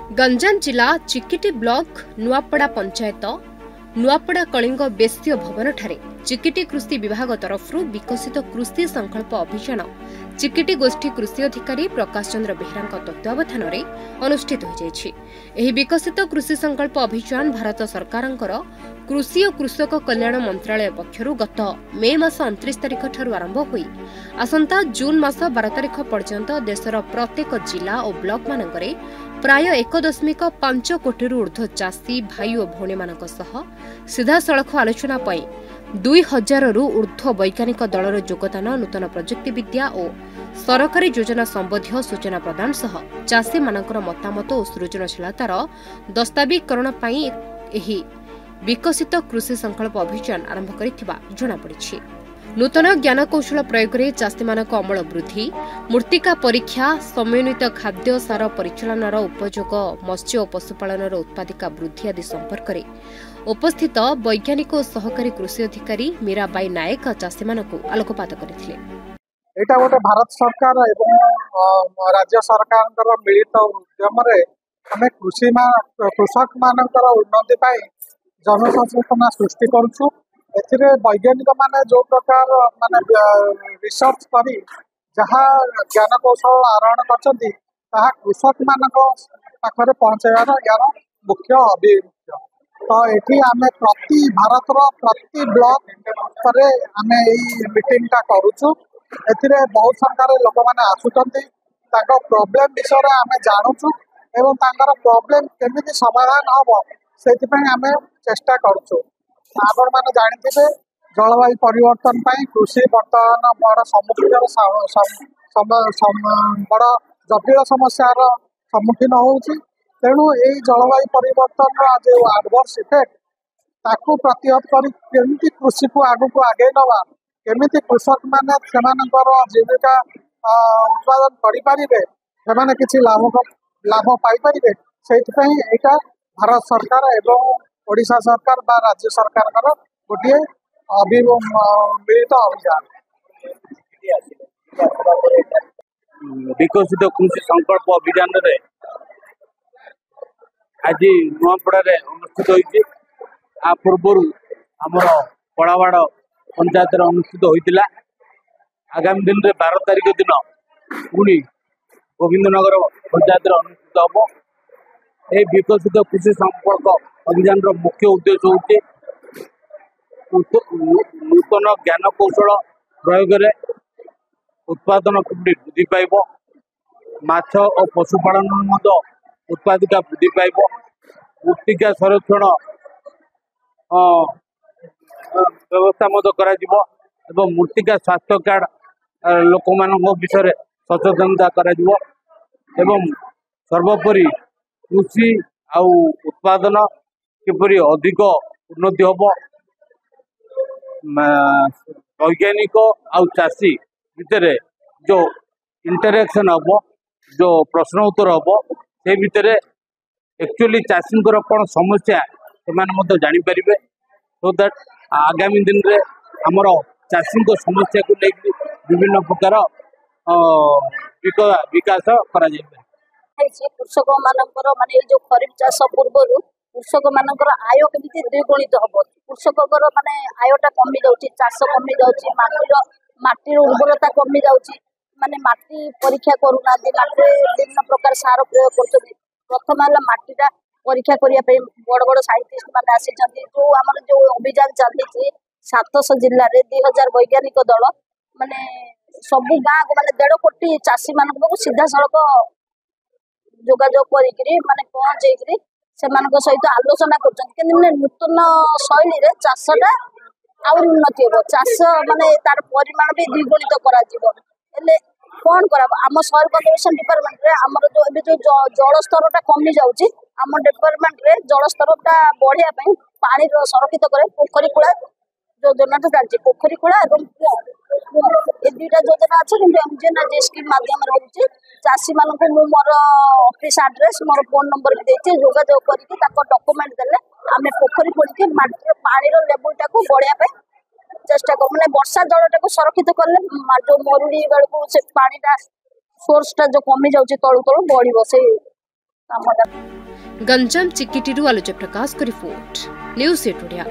गंजाम जिला चिकिटी ब्लॉक नुआपड़ा पंचायत नुआपड़ा कलिंग बेस्तीय भवन ठारे चिकिटी कृषि विभाग तरफ विकसित कृषि संकल्प अभियान चिकिटी गोष्ठी कृषि अधिकारी प्रकाश चंद्र बेहरा तत्वावधान में अनुष्ठित हो विकसित कृषि संकल्प अभियान भारत सरकार कृषि और कृषक कल्याण मंत्रालय पक्षर गत मे मास 29 तारिख ठारू आरंभ होई आसंता जून मास 12 तारिख पर्यंत देशर प्रत्येक जिला और ब्लॉक मानकरे प्राय 1.5 कोटी ऊर्ध्व चाषी भाई और भौणी मानक सह सीधा सड़क आलोचना 2000 ऊर्ध्व वैज्ञानिक दलर योगदान नूतन प्रजुक्ति विद्या और सरकारी योजना संबंधी सूचना प्रदान सह चाषी मानकर मतामत और सृजनशीलतार दस्तावेजीकरण एही विकसित कृषि संकल्प अभियान आरंभ करिथिबा जणा पड़िछि। नूतन ज्ञान कौशल प्रयोग में चाषी मानक अमल वृद्धि मृत्तिका परीक्षा समन्वित खाद्य सार परिचालनार उपयोग मत्स्य और पशुपालन उत्पादिका वृद्धि आदि संपर्क में उपस्थित वैज्ञानिक और सहकारी कृषि अधिकारी मीराबाई नायक चाषी मानक आलोकपात करथिले। एटा गोटे भारत सरकार एवं राज्य सरकार मिलित उद्यम आम कृषक मानकर उन्नति जनसचेतना सृष्टि करुछु। एथिरे वैज्ञानिक माने जो प्रकार माने रिसर्च करी जहाँ ज्ञान कौशल आहरण करछन्ती ताहा कृषक मानक पाखरे पहुँचाइबार यार मुख्य अभिमुख्य। तो एठी आमे प्रति भारतर प्रति ब्लॉक करे आमे एई मीटिंग टा करूछु। एथिरे बहुत संख्यार लोक माने आसुचन्ती ताको प्रॉब्लम विषय आमे जानूछु एवं तांकर प्रॉब्लम केमिति समाधान हबो सेति पई आमे चेष्टा करूछु। आपण माने जानिथिबे जलवायु परिवर्तन पाई कृषि वर्तमान बड़ सम्मुखीन बड़ जटिल समस्यार सम्मुखीन होउछि। तेणु यही जलवायु परिवर्तन जो आडवर्स इफेक्ट ताकू प्रतिहत कर केमिति कृषि को आगु को आगे नवा केमिति कृषक माने सेमानकर जीविका उत्पादन करिपारिबे सेमाने किछि लाभ पाई परिबे सेति एटा भारत सरकार एवं ओडिशा सरकार बा राज्य सरकार गोटे मिलित अभियान विकसित कृषि संकल्प अभियान रे आज नुआपड़ा अनुष्ठित होती पूर्व आमर पड़ावाड़ पंचायत अनुष्ठित होता। आगामी दिन में 12 तारिख दिन पुणी गोविंदनगर पंचायत अनुष्ठित हम। ये विकसित कृषि संपर्क अभियान मुख्य उद्देश्य होते नूतन ज्ञान कौशल प्रयोग में उत्पादन केमती वृद्धि पाइब माछ और पशुपालन उत्पादिका वृद्धि पाइब मृत्तिका संरक्षण व्यवस्था एवं मृत्तिका स्वास्थ्य कार्ड लोक मान विषय सचेतनता एवं सर्वोपरि कृषि आउ उत्पादन किपरि अधिक उन्नति हम वैज्ञानिक आउ चाषी भितर जो इंटरेक्शन हम जो प्रश्न उत्तर हम से भितर एक्चुअली चाषी कौन समस्या से जानीपर सो दैट आगामी दिन में आमर चाषी समस्या को लेकर विभिन्न प्रकार विकास करा कृषक मानकर माने जो खरीफ चाष पूर्व कृषक मानकर आय केमिति द्विगुणित हम कृषक माने आयटा कमी जाउची चाष कमी जाउची माटीर उर्वरता कमी जाउची माने माटी परीक्षा करूना माटी विभिन्न प्रकार सार प्रयोग करछथि। प्रथम है माटीटा परीक्षा करिया पे बड़ बड़ साइंटिस्ट माने आसीचंती जो हमर जो अभियान चली 700 जिल्ला रे 2000 वैज्ञानिक दल माने सब गाँ को माने 1.5 कोटी चाषी मानक सीधा सड़क जोगाजोग करी माने पहुंचे से सहित आलोचना कर नूतन शैली रे चाषटा आउ उन्नति हम चाष माने तार परिमाण भी द्विगुणित करा कौन कर आम सॉइल कंजर्वेशन डिपार्टमेंट रे आमर जो जल स्तरटा कमी जाउची आम डिपार्टमेंट रे जल स्तरटा बढ़िया पई पानी संरक्षित करे पोखरी कूड़ा योजनाटा चलती पोखरी कूड़ा ए दुईटा योजना अच्छे कि स्कीम माध्यम रोचे चाषी मानक मोर ऑफिस एड्रेस मोर फोन नंबर भी देती जोगाजोग करके डॉक्यूमेंट देले आम पोखरी खोलिके पानी लेवलटा को बढ़िया चेष्टा कर मैंने वर्षा जलटा को संरक्षित कले जो मरुड़ी बेलू से पानीटा सोर्सटा जो कमी जाऊँगी तलू तलू बढ़ से କାମଟା। गंजाम चिकिटी आलोच प्रकाश को रिपोर्ट न्यूज 8 ओडिया।